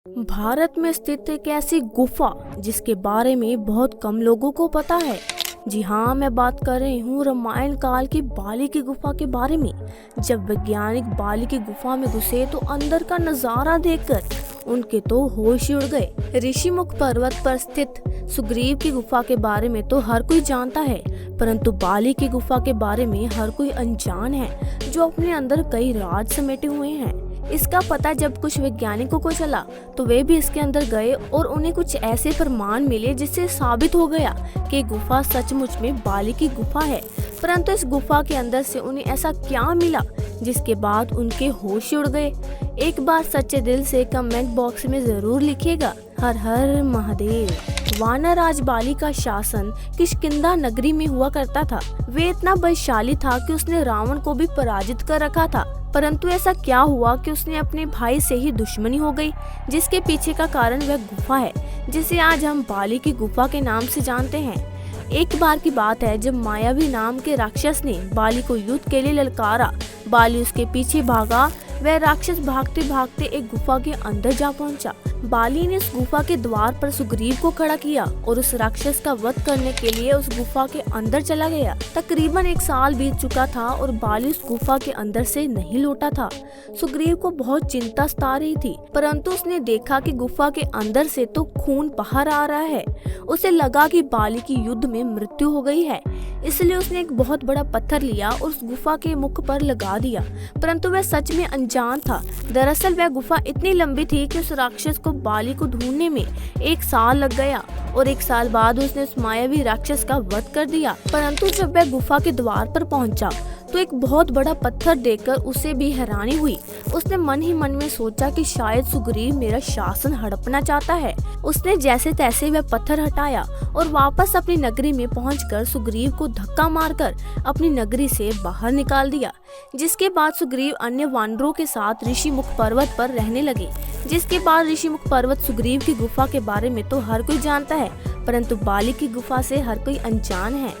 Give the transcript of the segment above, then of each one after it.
भारत में स्थित एक ऐसी गुफा जिसके बारे में बहुत कम लोगों को पता है। जी हाँ, मैं बात कर रही हूँ रामायण काल की बाली की गुफा के बारे में। जब वैज्ञानिक बाली की गुफा में घुसे तो अंदर का नजारा देखकर उनके तो होश ही उड़ गए। ऋषिमुख पर्वत पर स्थित सुग्रीव की गुफा के बारे में तो हर कोई जानता है, परंतु बाली की गुफा के बारे में हर कोई अनजान है, जो अपने अंदर कई राज समेटे हुए हैं। इसका पता जब कुछ वैज्ञानिकों को चला तो वे भी इसके अंदर गए और उन्हें कुछ ऐसे प्रमाण मिले जिससे साबित हो गया कि गुफा सचमुच में बाली की गुफा है। परंतु इस गुफा के अंदर से उन्हें ऐसा क्या मिला जिसके बाद उनके होश उड़ गए? एक बार सच्चे दिल से कमेंट बॉक्स में जरूर लिखिएगा। हर हर महादेव। वानर राज बाली का शासन किष्किंधा नगरी में हुआ करता था। वे इतना बलशाली था कि उसने रावण को भी पराजित कर रखा था। परंतु ऐसा क्या हुआ कि उसने अपने भाई से ही दुश्मनी हो गई, जिसके पीछे का कारण वह गुफा है जिसे आज हम बाली की गुफा के नाम से जानते हैं। एक बार की बात है जब मायावी नाम के राक्षस ने बाली को युद्ध के लिए ललकारा। बाली उसके पीछे भागा। वह राक्षस भागते भागते एक गुफा के अंदर जा पहुंचा। बाली ने उस गुफा के द्वार पर सुग्रीव को खड़ा किया और उस राक्षस का वध करने के लिए उस गुफा के अंदर चला गया। तकरीबन 1 साल बीत चुका था और बाली उस गुफा के अंदर से नहीं लौटा था। सुग्रीव को बहुत चिंता सता रही थी, परंतु उसने देखा कि गुफा के अंदर से तो खून बाहर आ रहा है। उसे लगा कि बाली की युद्ध में मृत्यु हो गई है, इसलिए उसने एक बहुत बड़ा पत्थर लिया और उस गुफा के मुख पर लगा दिया। परंतु वह सच में अनजान था। दरअसल वह गुफा इतनी लंबी थी कि उस राक्षस को बाली को ढूंढने में 1 साल लग गया और 1 साल बाद उसने उस मायावी राक्षस का वध कर दिया। परंतु जब वह गुफा के द्वार पर पहुंचा तो एक बहुत बड़ा पत्थर देखकर उसे भी हैरानी हुई। उसने मन ही मन में सोचा कि शायद सुग्रीव मेरा शासन हड़पना चाहता है। उसने जैसे तैसे वह पत्थर हटाया और वापस अपनी नगरी में पहुंचकर सुग्रीव को धक्का मारकर अपनी नगरी से बाहर निकाल दिया। जिसके बाद सुग्रीव अन्य वानरों के साथ ऋषिमुख पर्वत पर रहने लगे। जिसके बाद ऋषिमुख पर्वत सुग्रीव की गुफा के बारे में तो हर कोई जानता है, परंतु बाली की गुफा से हर कोई अनजान है।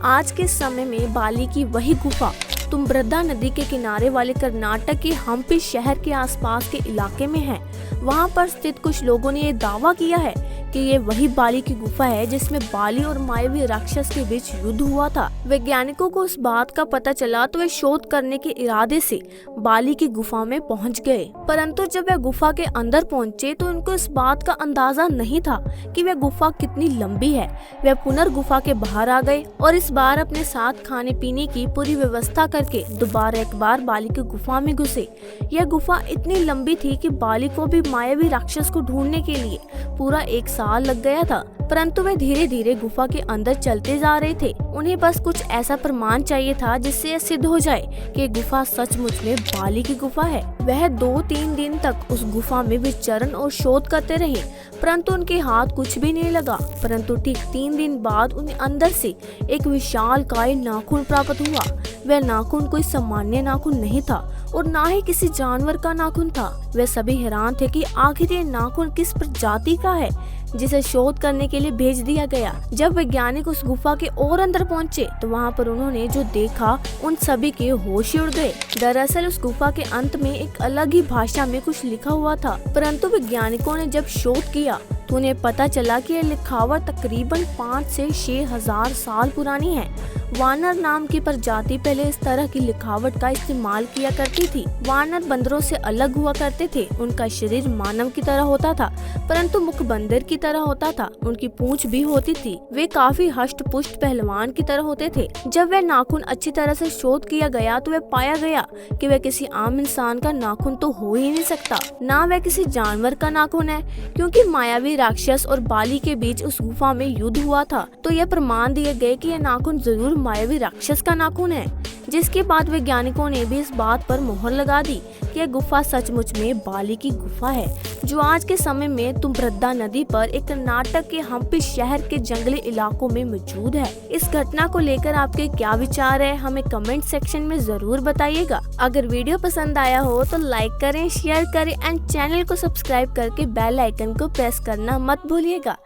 आज के समय में बाली की वही गुफा तुम्बरदा नदी के किनारे वाले कर्नाटक के हम्पी शहर के आसपास के इलाके में है। वहां पर स्थित कुछ लोगों ने ये दावा किया है कि ये वही बाली की गुफा है जिसमें बाली और मायावी राक्षस के बीच युद्ध हुआ था। वैज्ञानिकों को उस बात का पता चला तो वे शोध करने के इरादे से बाली की गुफा में पहुंच गए। परंतु जब वे गुफा के अंदर पहुंचे तो उनको इस बात का अंदाजा नहीं था कि वह गुफा कितनी लंबी है। वे पुनर्गुफा के बाहर आ गए और इस बार अपने साथ खाने पीने की पूरी व्यवस्था करके दोबारा एक बार बाली की गुफा में घुसे। यह गुफा इतनी लंबी थी कि बाली को भी मायावी राक्षस को ढूंढने के लिए पूरा 1 साल लग गया था। परंतु वे धीरे धीरे गुफा के अंदर चलते जा रहे थे। उन्हें बस कुछ ऐसा प्रमाण चाहिए था जिससे यह सिद्ध हो जाए कि गुफा सचमुच में बाली की गुफा है। वह 2-3 दिन तक उस गुफा में विचरण और शोध करते रहे, परंतु उनके हाथ कुछ भी नहीं लगा। परंतु ठीक 3 दिन बाद उन्हें अंदर से एक विशालकाय नाखून प्राप्त हुआ। वह नाखून कोई सामान्य नाखून नहीं था और ना ही किसी जानवर का नाखून था। वे सभी हैरान थे कि आखिर ये नाखून किस प्रजाति का है जिसे शोध करने के लिए भेज दिया गया। जब वैज्ञानिक उस गुफा के और अंदर पहुंचे तो वहां पर उन्होंने जो देखा उन सभी के होश उड़ गए। दरअसल उस गुफा के अंत में एक अलग ही भाषा में कुछ लिखा हुआ था, परंतु वैज्ञानिकों ने जब शोध किया तो उन्हें पता चला कि यह लिखावट तकरीबन 5 से 6 हजार साल पुरानी है। वानर नाम की प्रजाति पहले इस तरह की लिखावट का इस्तेमाल किया करती थी। वानर बंदरों से अलग हुआ करते थे। उनका शरीर मानव की तरह होता था, परंतु मुख बंदर की तरह होता था। उनकी पूंछ भी होती थी। वे काफी हष्ट पुष्ट पहलवान की तरह होते थे। जब वह नाखून अच्छी तरह से शोध किया गया तो वह पाया गया कि वह किसी आम इंसान का नाखून तो हो ही नहीं सकता, ना वह किसी जानवर का नाखून है, क्योंकि मायावी राक्षस और बाली के बीच उस गुफा में युद्ध हुआ था। तो यह प्रमाण दिए गए कि यह नाखून जरूर मायावी राक्षस का नाखून है। जिसके बाद वैज्ञानिकों ने भी इस बात पर मोहर लगा दी कि यह गुफा सचमुच में बाली की गुफा है, जो आज के समय में तुम्बरदा नदी पर एक कर्नाटक के हम्पी शहर के जंगली इलाकों में मौजूद है। इस घटना को लेकर आपके क्या विचार है, हमें कमेंट सेक्शन में जरूर बताइएगा। अगर वीडियो पसंद आया हो तो लाइक करें, शेयर करें एंड चैनल को सब्सक्राइब करके बेल आइकन को प्रेस करना मत भूलिएगा।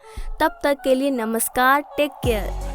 तब तक के लिए नमस्कार, टेक केयर।